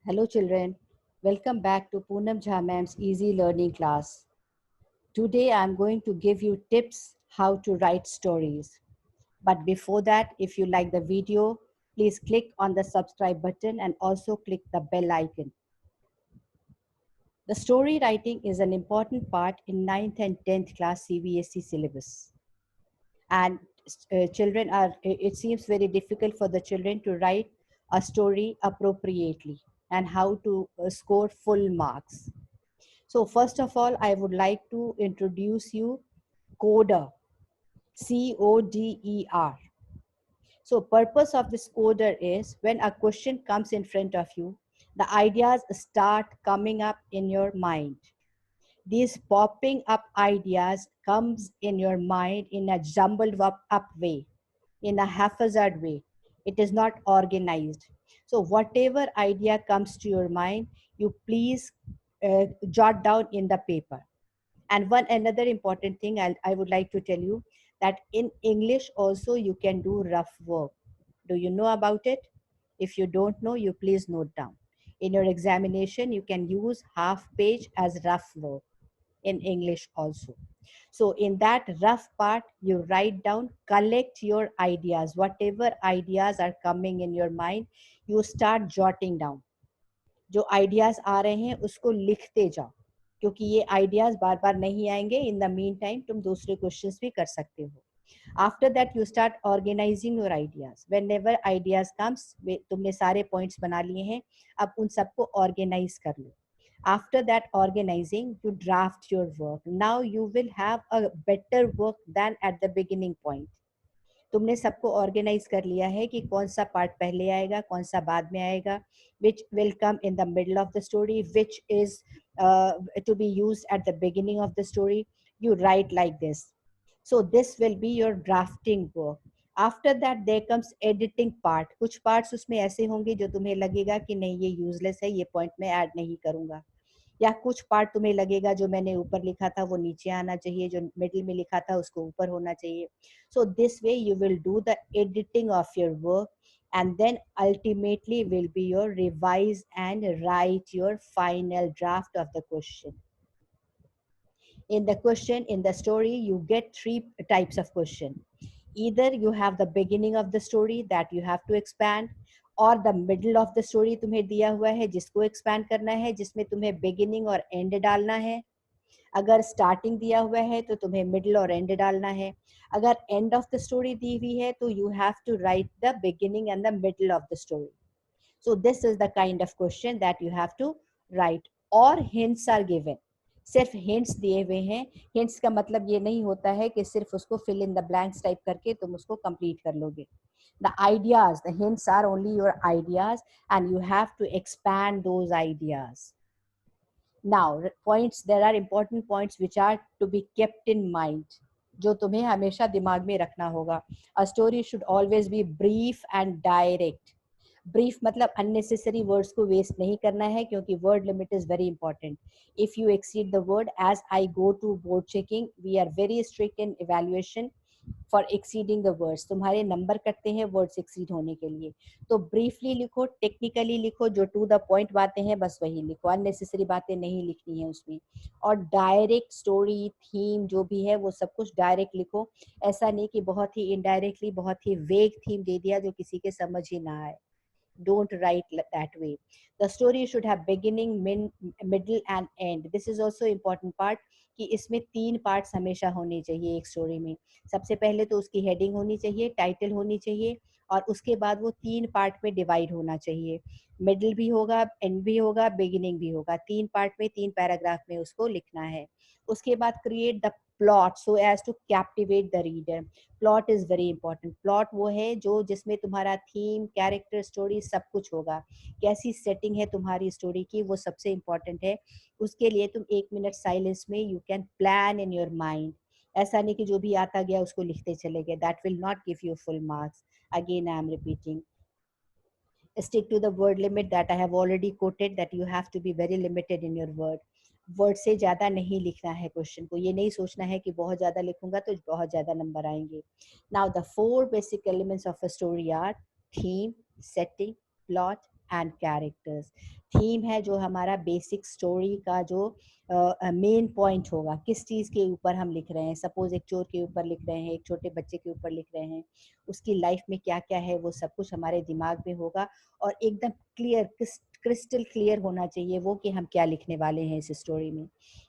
Hello children, welcome back to Poonam Jha Ma'am's Easy Learning class. Today I am going to give you tips how to write stories. But before that, if you like the video, please click on the subscribe button and also click the bell icon. The story writing is an important part in 9th and 10th class CBSE syllabus. And children are, it seems very difficult for the children to write a story appropriately and how to score full marks. So first of all, I would like to introduce you coder, C-O-D-E-R. So purpose of this coder is when a question comes in front of you, the ideas start coming up in your mind. These popping up ideas comes in your mind in a jumbled up way, in a haphazard way. It is not organized. So whatever idea comes to your mind, you please jot down in the paper. And one another important thing I would like to tell you that in English also you can do rough work. Do you know about it? If you don't know, you please note down. In your examination, you can use half page as rough work in English also. So in that rough part, you write down, collect your ideas. Whatever ideas are coming in your mind, you start jotting down. जो ideas आ रहे हैं उसको लिखते जाओ, क्योंकि ये ideas बार बार नहीं आएंगे. इन द मीन टाइम तुम दूसरे क्वेश्चंस भी कर सकते हो. After that you start organising your ideas. Whenever ideas comes, तुमने सारे पॉइंट्स बना लिए हैं, अब उन सबको ऑर्गेनाइज कर लो. After that organizing, you draft your work. Now you will have a better work than at the beginning point. तुमने सबको ऑर्गेनाइज कर लिया है कि कौन सा पार्ट पहले आएगा, कौन सा बाद में आएगा, which will come in the middle of the story, which is to be used at the beginning of the story. You write like this. So this will be your drafting work. After that there comes editing part. कुछ parts उसमें ऐसे होंगे जो तुम्हें लगेगा कि नहीं ये useless है, ये point में add नहीं करूँगा, या कुछ पार्ट तुम्हें लगेगा जो मैंने ऊपर लिखा था वो नीचे आना चाहिए, जो मिडिल में लिखा था उसको ऊपर होना चाहिए. So this way you will do the editing of your work and then ultimately will be your revise and write your final draft of the question. In the question, in the story, you get three types of question. Either you have the beginning of the story that you have to expand, और the middle of the story तुम्हें दिया हुआ है जिसको expand करना है, जिसमें तुम्हें बिगिनिंग और एंड डालना है. अगर स्टार्टिंग दिया हुआ है तो तुम्हें मिडल और एंड डालना है. अगर एंड ऑफ द स्टोरी दी हुई है तो you have to write the beginning and the middle of the story. So this is the kind of question that you have to write. और हिंट्स आर गिवन. सिर्फ hints दिए हुए हैं. Hints का मतलब ये नहीं होता है कि सिर्फ उसको fill in the blanks type करके तुम उसको कंप्लीट कर लोगे. The ideas, the hints are only your ideas and you have to expand those ideas. Now points, there are important points which are to be kept in mind, जो तुम्हें हमेशा दिमाग में रखना होगा. A story should always be brief and direct. Brief मतलब unnecessary words को waste नहीं करना है, क्योंकि word limit is very important. If you exceed the word, as I go to board checking, we are very strict in evaluation for exceeding the words. तुम्हारे number कटते हैं words exceed होने के लिए. तो ब्रीफली लिखो, टेक्निकली लिखो, जो टू द पॉइंट बातें हैं बस वही लिखो, अननेसेसरी बातें नहीं लिखनी है उसमें. और डायरेक्ट स्टोरी थीम जो भी है वो सब कुछ डायरेक्ट लिखो. ऐसा नहीं कि बहुत ही इनडायरेक्टली बहुत ही वेग थीम दे दिया जो किसी के समझ ही ना आए. Don't write that way. The story should have beginning, middle and end. This is also important part कि इसमें 3 पार्ट्स हमेशा होने चाहिए एक स्टोरी में. सबसे पहले तो उसकी हेडिंग होनी चाहिए, टाइटल होनी चाहिए, और उसके बाद वो 3 पार्ट में डिवाइड होना चाहिए. मिडिल भी होगा, एंड भी होगा, बिगिनिंग भी होगा. 3 पार्ट में 3 पैराग्राफ में उसको लिखना है. उसके बाद create the plot so as to captivate the reader. Plot is very important. Plot वो है जो जिसमें तुम्हारा थीम, कैरेक्टर, स्टोरी सब कुछ होगा. कैसी सेटिंग है तुम्हारी स्टोरी की, वो सबसे इंपॉर्टेंट है. उसके लिए तुम 1 मिनट साइलेंस में you can plan in your mind. ऐसा नहीं कि जो भी आता गया उसको लिखते चले गए. That will not give you full marks. Again I am repeating, stick to the word limit that I have already quoted, that you have to be very limited in your word. Word से ज़्यादा नहीं लिखना है question को. ये नहीं सोचना है कि बहुत ज़्यादा लिखूंगा तो बहुत ज़्यादा नंबर आएंगे. Now the 4 basic elements of a story are theme, setting, plot, and characters. Theme है जो हमारा बेसिक स्टोरी का जो मेन पॉइंट होगा, किस चीज़ के ऊपर हम लिख रहे हैं। सपोज एक चोर के ऊपर लिख रहे हैं, एक छोटे बच्चे के ऊपर लिख रहे हैं, उसकी लाइफ में क्या क्या है वो सब कुछ हमारे दिमाग में होगा और एकदम क्लियर, क्रिस्टल क्लियर होना चाहिए वो कि हम क्या लिखने वाले हैं इस स्टोरी में।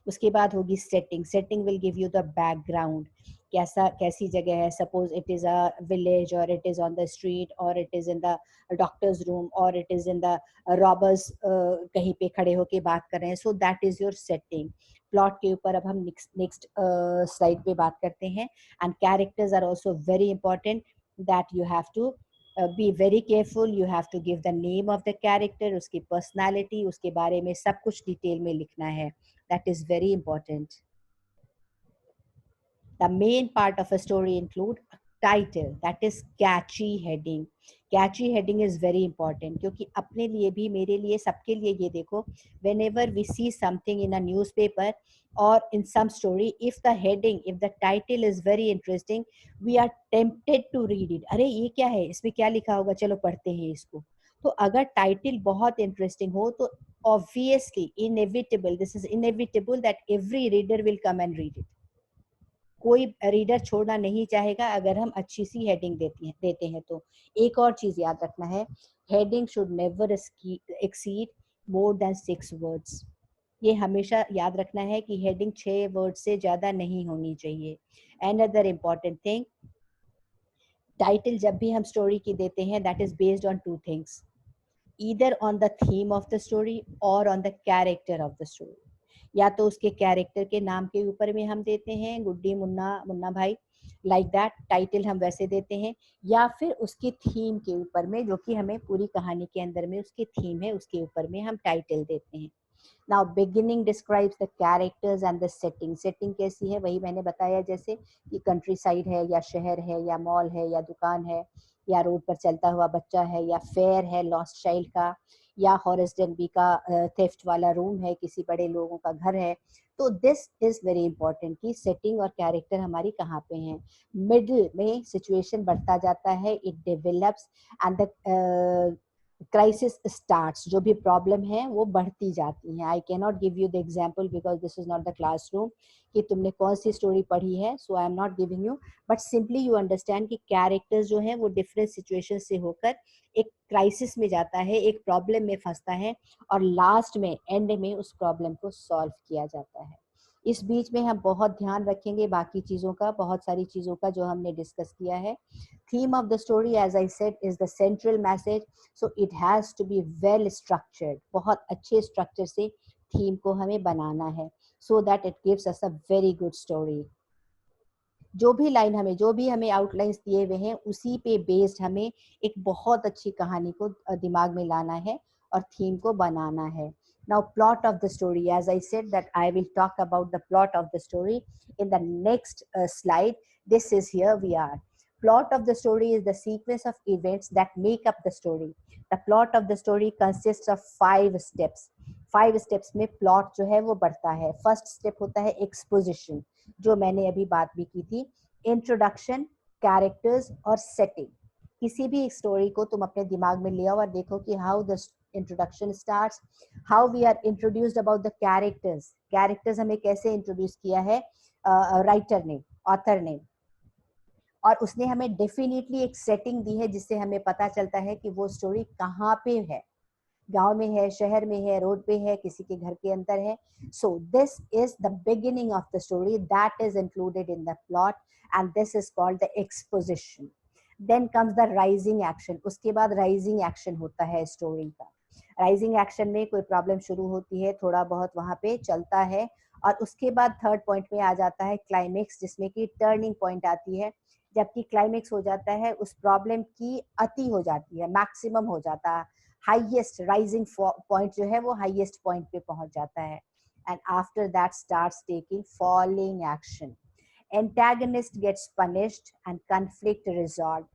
उसके बाद होगी setting. Setting will give you the background, कैसी जगह है। Suppose it is a village और it is on the street और it is in the doctor's room और it is in the robbers कहीं पे खड़े होके बात कर रहे हैं। So that is your setting. Plot के ऊपर अब हम नेक्स्ट स्लाइड पे बात करते हैं। And characters are also very important, that you have to be very careful. You have to give the name of the character, उसकी पर्सनैलिटी, उसके बारे में सब कुछ डिटेल में लिखना है। That is very important. The main part of a story include a title, that is catchy heading. Catchy heading is very important क्योंकि अपने लिए भी, मेरे लिए, सबके लिए ये देखो, whenever we see something in a newspaper or in some story, if the heading, if the title is very interesting, we are tempted to read it. अरे ये क्या है, इसमें क्या लिखा होगा, चलो पढ़ते हैं इसको। तो अगर टाइटल बहुत इंटरेस्टिंग हो तो obviously inevitable, this is inevitable that every reader will come and read it. कोई रीडर छोड़ना नहीं चाहेगा अगर हम अच्छी सी हेडिंग देते हैं तो। एक और चीज याद रखना है, heading should never exceed more than 6 words. ये हमेशा याद रखना है कि हेडिंग 6 वर्ड से ज्यादा नहीं होनी चाहिए। अनदर इम्पॉर्टेंट थिंग, टाइटल जब भी हम स्टोरी की देते हैं, that is based on 2 things, either on the theme of the story और on the character of the story. या तो उसके कैरेक्टर के नाम के ऊपर में हम देते हैं, गुड्डी, मुन्ना, मुन्ना भाई, लाइक दैट टाइटल हम वैसे देते हैं, या फिर उसकी थीम के ऊपर में, जो कि हमें पूरी कहानी के अंदर में उसकी थीम है, उसके ऊपर में हम टाइटल देते हैं। Now beginning describes the characters and the setting. Setting कैसी है, वही मैंने बताया, जैसे कि कंट्री साइड है या शहर है या मॉल है या दुकान है या रोड पर चलता हुआ बच्चा है या फेयर है लॉस्ट चाइल्ड का, या हॉरस डेनबी का थेफ्ट वाला रूम है, किसी बड़े लोगों का घर है। तो दिस इज वेरी इंपॉर्टेंट कि सेटिंग और कैरेक्टर हमारी कहाँ पे हैं। मिडिल में सिचुएशन बढ़ता जाता है, it develops and the crisis starts. जो भी प्रॉब्लम है वो बढ़ती जाती हैं। I can not give you the example because this is not the classroom कि तुमने कौन सी स्टोरी पढ़ी है, so I am not giving you, but simply you understand कि कैरेक्टर्स जो है वो डिफरेंट सिचुएशन से होकर एक क्राइसिस में जाता है, एक प्रॉब्लम में फंसता है और लास्ट में, एंड में उस प्रॉब्लम को सॉल्व किया जाता है। इस बीच में हम बहुत ध्यान रखेंगे बाकी चीज़ों का, बहुत सारी चीज़ों का जो हमने डिस्कस किया है। Theme of the story, as I said, is the central message, so it has to be well structured. बहुत अच्छे स्ट्रक्चर से थीम को हमें बनाना है, so that it gives us a very good story. जो भी लाइन हमें, जो भी हमें आउटलाइंस दिए हुए हैं, उसी पे बेस्ड हमें एक बहुत अच्छी कहानी को दिमाग में लाना है और थीम को बनाना है। Now plot of the story, as I said that I will talk about the plot of the story in the next slide. This is, here we are. Plot of the story is the sequence of events that make up the story. The plot of the story consists of 5 steps. 5 steps में plot जो है वो बढ़ता है। First step होता है exposition, जो मैंने अभी बात भी की थी। इंट्रोडक्शन, कैरेक्टर्स और सेटिंग। किसी भी स्टोरी को तुम अपने दिमाग में ले आओ और देखो कि how the introduction starts, how we are introduced about the characters. Characters हमें कैसे इंट्रोड्यूस किया है राइटर ने, ऑथर ने, और उसने हमें डेफिनेटली एक सेटिंग दी है जिससे हमें पता चलता है कि वो स्टोरी कहाँ पे है, गांव में है, शहर में है, रोड पे है, किसी के घर के अंदर है। So this is the beginning of the story, that is included in the plot and this is called the exposition. Then comes the rising action. उसके बाद राइजिंग एक्शन होता है स्टोरी का। राइजिंग एक्शन में कोई प्रॉब्लम शुरू होती है, थोड़ा बहुत वहां पे चलता है, और उसके बाद थर्ड पॉइंट में आ जाता है क्लाइमेक्स, जिसमें कि टर्निंग पॉइंट आती है। जबकि क्लाइमेक्स हो जाता है उस प्रॉब्लम की अति हो जाती है, मैक्सिमम हो जाता है, हाईएस्ट राइजिंग पॉइंट जो है वो हाईएस्ट पॉइंट पे पहुंच जाता है। And after that starts taking falling action. Antagonist gets punished and conflict resolve.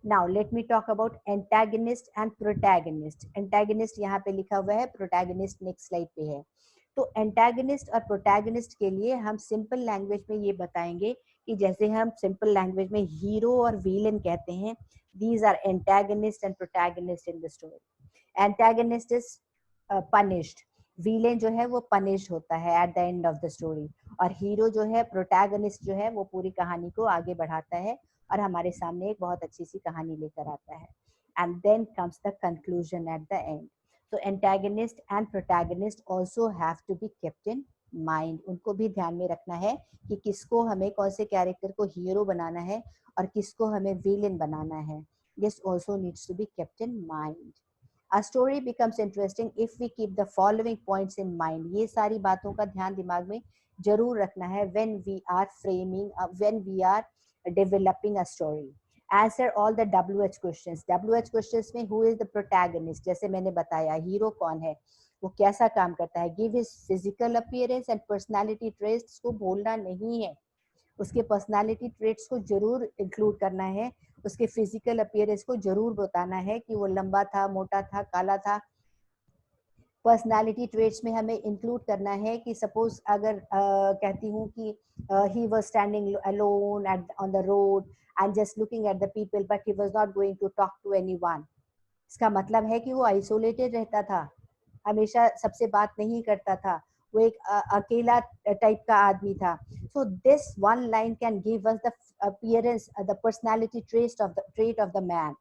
Now let me talk about antagonist and protagonist. Antagonist यहाँ पे लिखा हुआ है, प्रोटैगनिस्ट नेक्स्ट स्लाइड पे है। तो एंटागनिस्ट और प्रोटैगनिस्ट के लिए हम सिंपल लैंग्वेज में ये बताएंगे कि जैसे हम सिंपल लैंग्वेज में हीरो और विलेन कहते हैं, these are antagonist and protagonist in the story. Antagonist is punished, villain जो है वो पनिश्ड होता है eight the and of the story, और हीरो जो है, प्रोटैगनिस्ट जो है, वो पूरी कहानी को आगे बढ़ाता है और हमारे सामने एक बहुत अच्छी सी कहानी लेकर आता है. And then comes the conclusion at the end. So antagonist and protagonist also have to be kept in mind. उनको भी ध्यान में रखना है कि किसको हमें, कौन से कैरेक्टर को हीरो बनाना है और किसको हमें विलेन बनाना है. This also needs to be kept in mind. A story becomes interesting if we keep the following points in mind. ये सारी बातों का ध्यान दिमाग में जरूर रखना है when we are framing, when we are developing a story. Answer all the WH questions. WH questions में who is the protagonist, जैसे मैंने बताया हीरो कौन है, वो कैसा काम करता है. Give his physical appearance and personality traits को भूलना नहीं है, उसके पर्सनालिटी ट्रेट्स को जरूर इंक्लूड करना है, उसके फिजिकल अपीयरेंस को जरूर बताना है कि वो लंबा था, मोटा था, काला था. पर्सनालिटी ट्रेट्स में हमें इंक्लूड करना है कि सपोज अगर कहती हूँ कि he was standing alone at on the road and just looking at the people but he was not going to talk to anyone. इसका मतलब है कि वो आइसोलेटेड रहता था, हमेशा सबसे बात नहीं करता था, वो एक अकेला टाइप का आदमी था. So this one line can give us the appearance, the personality trait of the man.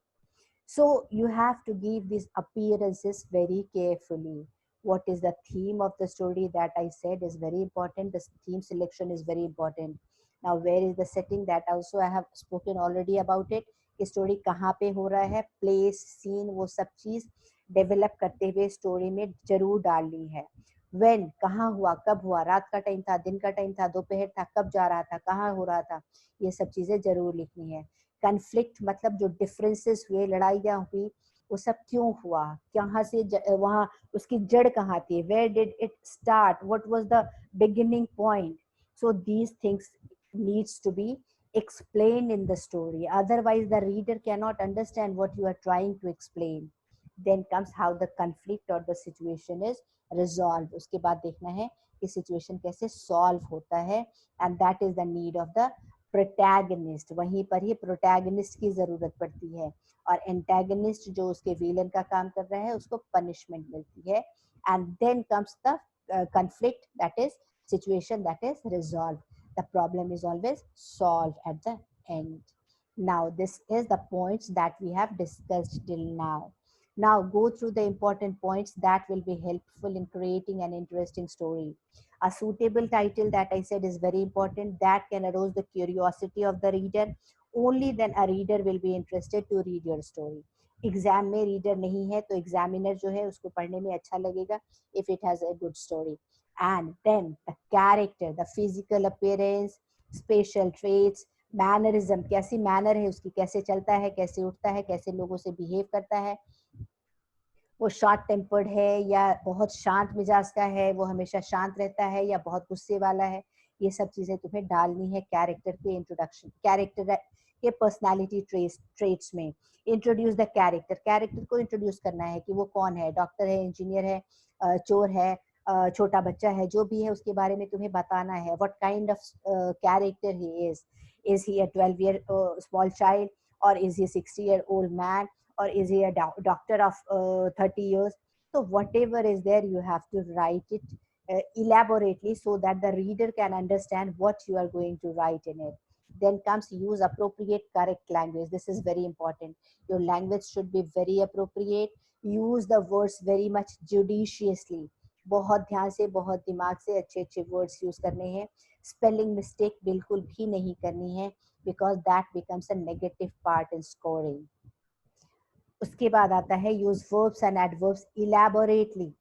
So you have to give these appearances very carefully. What is the theme of the story that I said is very important. The theme selection is very important. Now where is the setting, that also I have spoken already about it. कि story कहाँ पे हो रहा है, place, scene, वो सब चीज develop करते हुए स्टोरी में जरूर डालनी है. व्हेन, कहाँ हुआ, कब हुआ, रात का टाइम था, दिन का टाइम था, दोपहर था, कब जा रहा था, कहाँ हो रहा था, ये सब चीजें जरूर लिखनी है. कन्फ्लिक्ट मतलब जो डिफरेंसेस हुए, लड़ाइयाँ हुई, वो सब क्यों हुआ, कहाँ से वहाँ उसकी जड़ कहाँ थी, where did it start, what was the beginning point. So these things needs to be explained in the story, otherwise the reader cannot understand what you are trying to explain. Then comes how the conflict or the situation is resolved. उसके बाद देखना है कि situation कैसे solve होता है, and that is the need of the protagonist. वहीं पर ही प्रोटैगनिस्ट की जरूरत पड़ती है, और एंटैगनिस्ट जो उसके विलन का काम कर रहा है उसको पनिशमेंट मिलती है. And then comes the conflict, that is situation that is resolved. The problem is always solved at the end. Now this is the points that we have discussed till now. Now go through the important points that will be helpful in creating an interesting story. A suitable title, that I said, is very important. That can arouse the curiosity of the reader. Only then a reader will be interested to read your story. Exam में reader नहीं है तो examiner जो है उसको पढ़ने में अच्छा लगेगा if it has a good story. And then the character, the physical appearance, spatial traits, mannerism, कैसी मैनर है उसकी, कैसे चलता है, कैसे उठता है, कैसे लोगों से बिहेव करता है, वो शॉर्ट टेम्पर्ड है या बहुत शांत मिजाज का है, वो हमेशा शांत रहता है या बहुत गुस्से वाला है. ये सब चीजें तुम्हें डालनी है कैरेक्टर के इंट्रोडक्शन, कैरेक्टर के पर्सनालिटी ट्रेट्स में. इंट्रोड्यूस द कैरेक्टर, कैरेक्टर को इंट्रोड्यूस करना है कि वो कौन है, डॉक्टर है, इंजीनियर है, चोर है, छोटा बच्चा है, जो भी है उसके बारे में तुम्हें बताना है. What kind of character he is he a 12-year small child, or is he a 60-year old man, or is he a doctor of 30 years. So whatever is there, you have to write it elaborately so that the reader can understand what you are going to write in it. Then comes use appropriate correct language. This is very important. Your language should be very appropriate. Use the words very much judiciously. बहुत ध्यान से, बहुत दिमाग से अच्छे अच्छे words use करने हैं. स्पेलिंग मिस्टेक बिल्कुल भी नहीं करनी है, because that becomes a negative part in scoring. उसके बाद आता है यूज वर्ब्स एंड एडवर्ब्स इलैबोरेटली.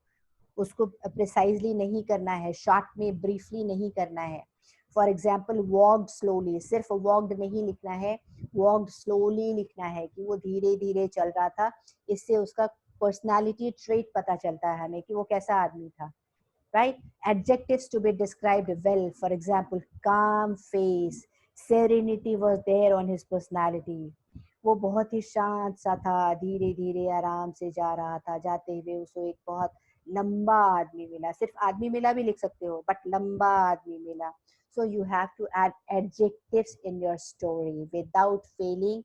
उसको प्रिसाइजली नहीं करना है, शॉर्ट में ब्रीफली नहीं करना है. फॉर एग्जाम्पल वॉक्ड स्लोली, सिर्फ वॉक्ड नहीं लिखना है, वॉक्ड स्लोली लिखना है कि वो धीरे धीरे चल रहा था. इससे उसका पर्सनालिटी ट्रेट पता चलता है हमें कि वो कैसा आदमी था. Right. Adjectives to be described well. For example calm face, serenity was there on his personality. वो बहुत ही शांत सा था, धीरे धीरे आराम से जा रहा था. जाते हुए उसको एक बहुत लंबा आदमी मिला. सिर्फ आदमी मिला भी लिख सकते हो, बट लंबा आदमी मिला. So you have to add adjectives in your story without failing.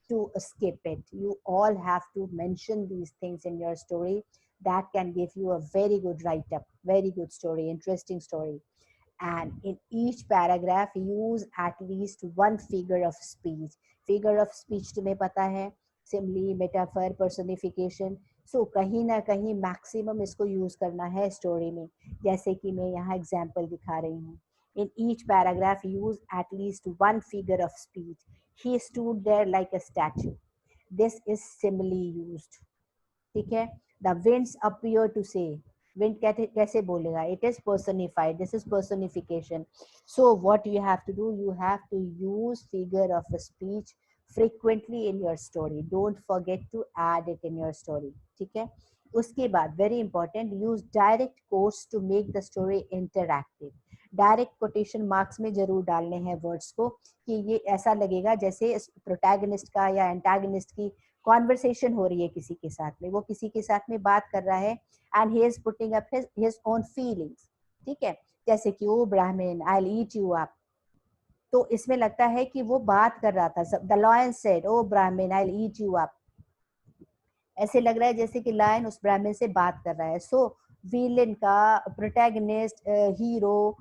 to skip it. You all have to mention these things in your story. That can give you a very good write up, very good story, interesting story. And in each paragraph use at least one figure of speech. Figure of speech तुम्हें पता है, simile, metaphor, personification. So कहीं ना कहीं maximum इसको use करना है story में, जैसे कि मैं यहाँ एग्जाम्पल दिखा रही हूँ. In each paragraph use at least one figure of speech. He stood there like a statue. This is simile used. ठीक है. The winds appear to say. Wind कैसे बोलेगा? It is personified. This is personification. So what you have to do, you have to use figure of speech frequently in your story. Don't forget to add it in your story. ठीक है. उसके बाद very important, use direct quotes to make the story interactive. Direct quotation marks में जरूर डालने हैं words को, कि ये ऐसा लगेगा जैसे प्रोटैगनिस्ट का या एंटागनिस्ट की कॉन्वर्सेशन हो रही है किसी के साथ में, वो किसी के साथ में बात कर रहा है and he is putting up his own feelings. ठीक है. जैसे कि ओ ब्राह्मण I will eat you up, तो इसमें लगता है कि वो बात कर रहा था. द लायन सेड ओ ब्राह्मण I will eat you up. ऐसे लग रहा है जैसे कि लायन उस ब्राह्मण से बात कर रहा है. सो विलेन का, protagonist, hero,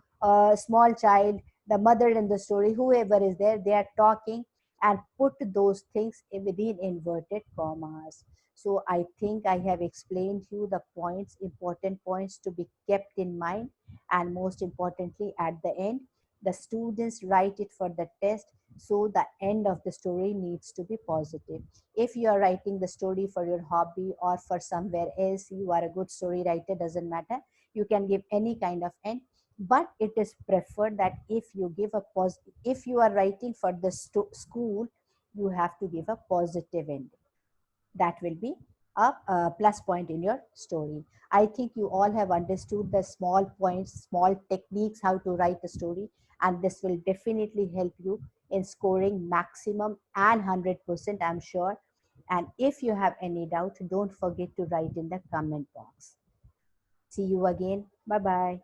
small child, the mother in the story, whoever is there, they are talking and put those things within inverted commas. So I think I have explained you the points, important points to be kept in mind, and most importantly at the end, the students write it for the test, so the end of the story needs to be positive. If you are writing the story for your hobby or for somewhere else, you are a good story writer, doesn't matter, you can give any kind of end, but it is preferred that if you give a if you are writing for the school, you have to give a positive ending. That will be a plus point in your story. I think you all have understood the small points, small techniques how to write a story, and this will definitely help you in scoring maximum and 100%, I'm sure. And if you have any doubt, don't forget to write in the comment box. See you again. Bye bye.